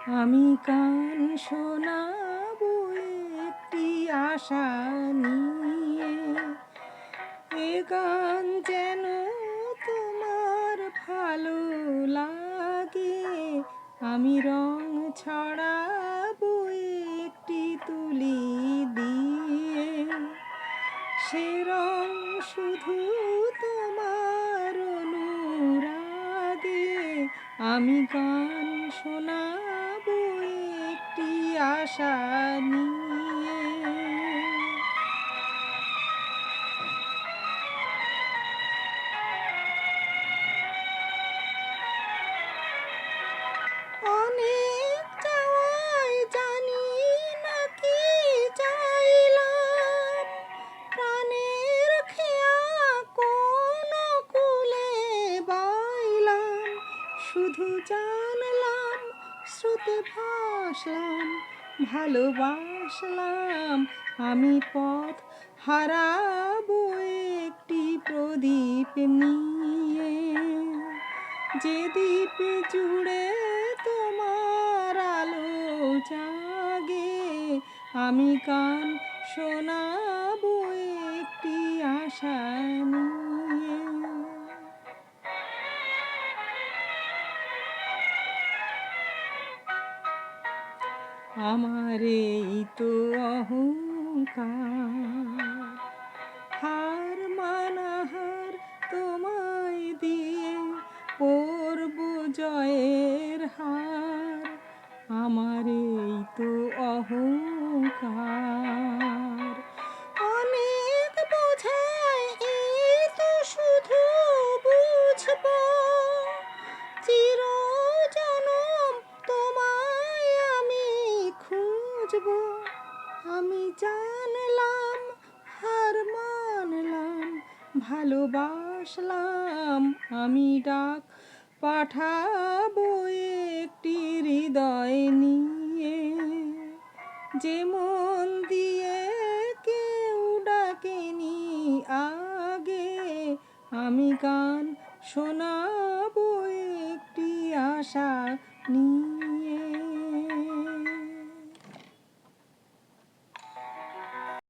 আমি গান শোনাবো একটি আশা নিয়ে। এ গান যেন তোমার ভালো লাগে। আমি রং ছড়াবো একটি তুলি দিয়ে। সে রং শুধু তোমার অনুরাগে। আমি গান শোনাবো একটি আশা নিয়ে। অনেক চাওয়ায় জানি না কি চাইলাম, প্রাণের খেয়া কোন কুলে বাইলাম। শুধু জানলাম, স্রোতে ভাসলাম, ভালোবাসলাম। আমি পথ হারাবো একটি প্রদীপ নিয়ে। যে দ্বীপ জুড়ে তোমার আলো জাগে। আমি গান শোনাবো একটি আশা নিয়ে। আমার এই তো অহংকার, হার মানাহার তোমায় দিয়ে পরব জয়ের হার। আমার এই তো অহংকার, অনেক বোঝায় এই তো শুধু বুঝবো। চিরজনম তোমায় আমি খুঁজবো। আমি জানলাম, হার মানলাম, ভালোবাসলাম। আমি ডাক পাঠাবো একটি হৃদয় নিয়ে। যে মন দিয়ে কেউ ডাকেনি আগে। আমি গান শোনাবো একটি আশা নিয়ে।